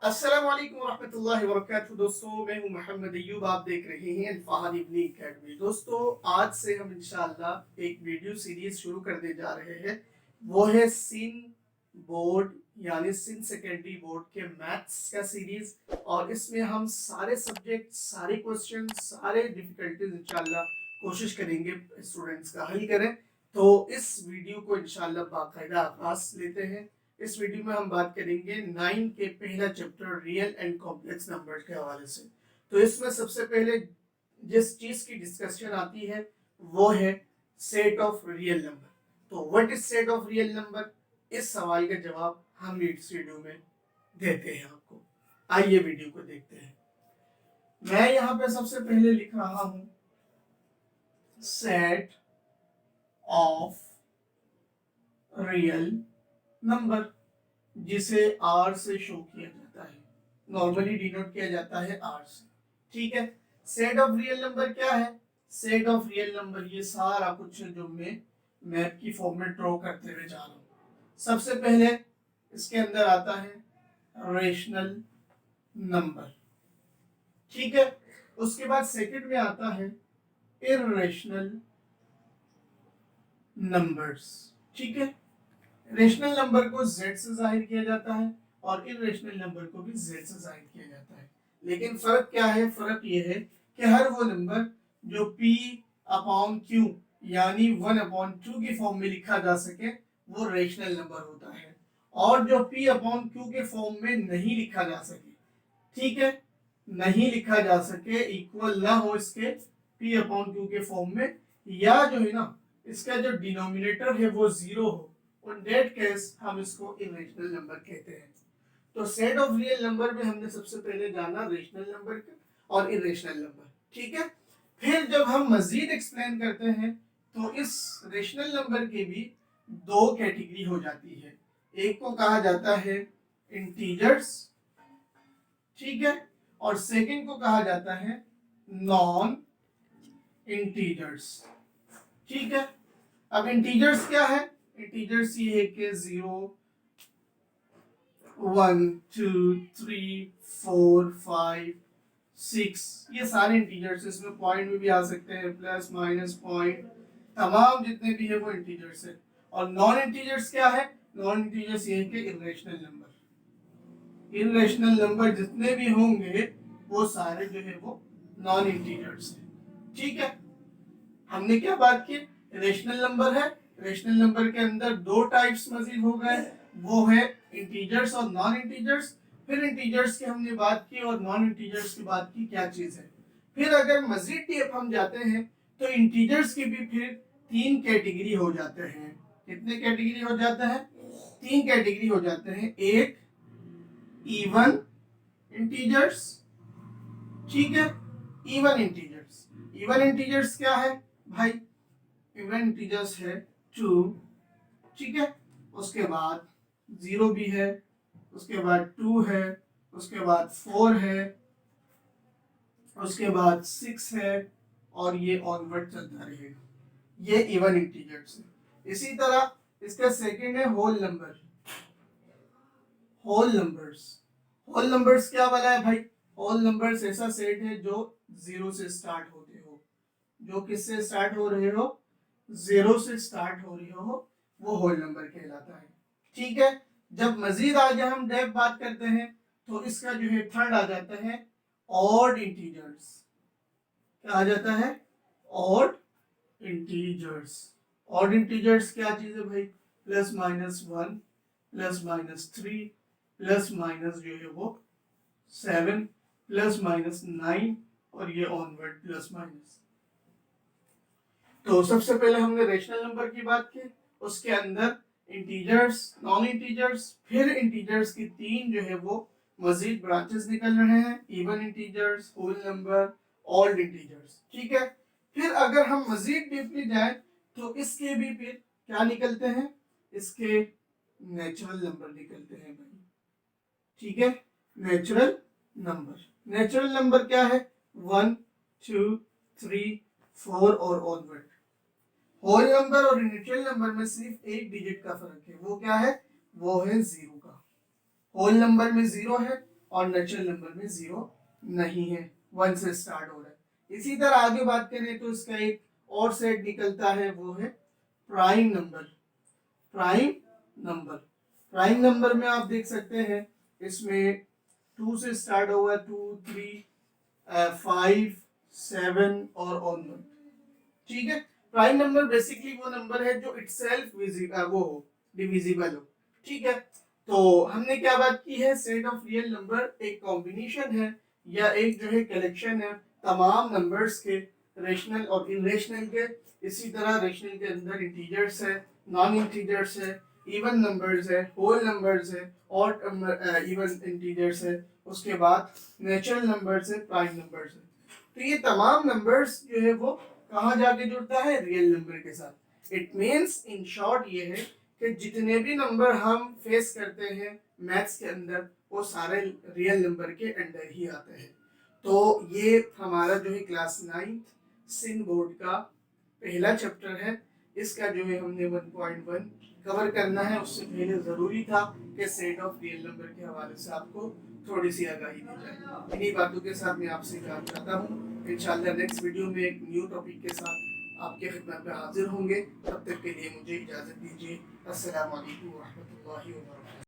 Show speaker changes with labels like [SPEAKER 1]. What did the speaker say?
[SPEAKER 1] अस्सलाम वालेकुम रहमतुल्लाहि व बरकातहू। दोस्तों मैं हूं मोहम्मद अय्यूब, आप देख रहे हैं अल-फहाद इब्नी अकेडमी। दोस्तों आज से हम इंशाअल्लाह एक वीडियो सीरीज शुरू करने जा रहे हैं, वो है सिंध बोर्ड यानी सिंध सेकेंडरी बोर्ड के मैथ्स का सीरीज। और इसमें हम सारे सब्जेक्ट, सारे क्वेश्चन, सारे डिफिकल्टीज इंशाअल्लाह कोशिश करेंगे स्टूडेंट्स का हल करें। तो इस वीडियो को इंशाअल्लाह बाकायदा आगाज लेते हैं। इस वीडियो में हम बात करेंगे 9 के पहला chapter real and complex number के हवाले से। तो इसमें सबसे पहले जिस चीज की डिस्कशन आती है वो है सेट ऑफ रियल नंबर। तो what is set of real number, इस सवाल का जवाब हम इस वीडियो में देते हैं आपको। आइए वीडियो को देखते हैं। मैं यहाँ पे सबसे पहले लिख रहा हूं सेट ऑफ रियल नंबर, जिसे आर से शो किया जाता है, नॉर्मली डिनोट किया जाता है आर से। ठीक है, सेट ऑफ रियल नंबर क्या है? सेट ऑफ रियल नंबर ये सारा कुछ है जो मैं मैप की फॉर्म में ड्रॉ करते हुए जा रहा हूँ। सबसे पहले इसके अंदर आता है रेशनल नंबर, ठीक है। उसके बाद सेकंड में आता है इर्रेशनल नंबर्स, ठीक है। रेशनल नंबर को z से जाहिर किया जाता है और इर्रेशनल नंबर को भी z से जाहिर किया जाता है। लेकिन फर्क क्या है? फर्क ये है कि हर वो नंबर जो p अपॉन q यानी 1/2 की फॉर्म में लिखा जा सके वो रेशनल नंबर होता है, और जो p अपॉन q के फॉर्म में नहीं लिखा जा सके, ठीक है, नहीं लिखा जा सके, इक्वल ना हो इसके p अपॉन q के फॉर्म में, या जो है ना इसका जो डिनोमिनेटर है वो जीरो हो, on that case हम इसको इरेशनल नंबर कहते हैं। तो सेट ऑफ रियल नंबर में हमने सबसे पहले जाना रेशनल नंबर और इरेशनल नंबर, ठीक है। फिर जब हम मजीद एक्सप्लेन करते हैं तो इस रेशनल नंबर के भी दो कैटेगरी हो जाती है। एक को कहा जाता है इंटीजर्स, ठीक है, और सेकंड को कहा जाता है नॉन इंटीजर्स, ठीक है। अब इंटीजर्स क्या है? इंटीजर्स ये है कि 0, 1, 2, 3, 4, 5, 6, ये सारे इंटीजर्स, इसमें पॉइंट में भी आ सकते हैं, प्लस माइनस पॉइंट, तमाम जितने भी है वो इंटीजर्स है। और नॉन इंटीजर्स क्या है? नॉन इंटीजर्स ये है कि इरेशनल नंबर, इरेशनल नंबर जितने भी होंगे वो सारे जो है वो नॉन इंटीजर्स है, ठीक है। हमने क्या बात की? रेशनल नंबर है, रेशनल नंबर के अंदर दो टाइप्स मजीद हो गए, वो है इंटीजर्स और नॉन इंटीजर्स। फिर इंटीजर्स की हमने बात की और नॉन इंटीजर्स की बात की, क्या चीज है। फिर अगर मजीद डीप हम जाते हैं तो इंटीजर्स की भी फिर तीन कैटेगरी हो जाते हैं। कितने कैटेगरी हो जाते हैं? तीन कैटेगरी हो जाते हैं। एक इवन इंटीजर्स, ठीक है, इवन इंटीजर्स। इवन इंटीजर्स क्या है भाई? इवन इंटीजर्स है 2, ठीक है, उसके बाद 0 भी है, उसके बाद 2 है, उसके बाद 4 है, उसके बाद 6 है, और ये ऑनवर्ड चलता रहेगा। ये इवन इंटीजर्स है। इसी तरह इसका सेकंड है whole number, whole numbers. Whole numbers क्या वाला है भाई? होल नंबर्स ऐसा सेट है जो 0 से स्टार्ट होते हो। जो किससे स्टार्ट हो रहे हो? 0 से स्टार्ट हो रही हो, वो होल नंबर कहलाता है, ठीक है। जब मजीद आगे हम डेप बात करते हैं तो इसका जो है थर्ड आ जाता है ऑड इंटीजर्स। क्या आ जाता है? Odd integers. ऑड इंटीजर्स क्या चीज है भाई? Plus minus 1, plus minus 3, plus minus जो है वो 7, प्लस माइनस 9, और ये ऑनवर्ड प्लस माइनस। तो सबसे पहले हमने रेशनल नंबर की बात की, उसके अंदर इंटीजर्स, नॉन इंटीजर्स, फिर इंटीजर्स की तीन जो है वो मजीद ब्रांचेस निकल रहे हैं, even integers, whole number, odd integers, ठीक है। फिर अगर हम मजीद डीपली जाए तो इसके भी फिर क्या निकलते हैं? इसके नेचुरल नंबर निकलते हैं भाई, ठीक है। नेचुरल नंबर, नेचुरल नंबर क्या है? 1, 2, 3, 4 और ऑनवर्ड। होल नंबर और नेचुरल नंबर में सिर्फ एक डिजिट का फर्क है, वो क्या है? वो है 0 का। होल नंबर में 0 है और नेचुरल नंबर में 0 नहीं है, 1 से स्टार्ट हो रहा है। इसी तरह आगे बात करें तो इसका एक और सेट निकलता है, वो है prime number. Prime number, prime number में आप देख सकते हैं इसमें 2 से स्टार्ट होगा, 2, 3, 5, 7 और ऑनवर्ड। ठीक है, प्राइम नंबर बेसिकली वो नंबर है जो इटसेल्फ वो हो, डिविजिबल हो। ठीक है, तो हमने क्या बात की है, सेट ऑफ रियल नंबर एक कॉम्बिनेशन है या एक जो है कलेक्शन है तमाम नंबर्स के, रेशनल और इरेशनल के। इसी तरह रेशनल के अंदर इंटीजर्स है, नॉन इंटीजर्स है, इवन नंबर्स है, होल नंबर्स है, और इवन इंटीजर्स है। उसके बाद नेचुरल नंबर्स है, प्राइम नंबर्स है। तो ये तमाम नंबर्स जो है वो कहाँ जाके जुड़ता है, रियल नंबर के साथ। इट मीन्स इन शॉर्ट ये है कि जितने भी नंबर हम फेस करते हैं मैथ्स के अंदर वो सारे रियल नंबर के अंडर ही आते हैं। तो ये हमारा जो है क्लास 9th सिंध बोर्ड का पहला चैप्टर है। इसका जो है हमने 1.1 कवर करना है। उससे पहले ज़रूरी था कि सेट ऑफ रियल नंबर के हवाले से आपको थोड़ी सी आगाही दी जाए। इन्हीं बातों के साथ मैं आपसे कहा चाहता हूँ इंशाल्लाह नेक्स्ट वीडियो में एक न्यू टॉपिक के साथ आपके खिदमत में हाजिर होंगे। तब तक के लिए मुझे इजाज़त दीजिए। अस्सलाम वालेकुम व रहमतुल्लाहि व बरकातहू।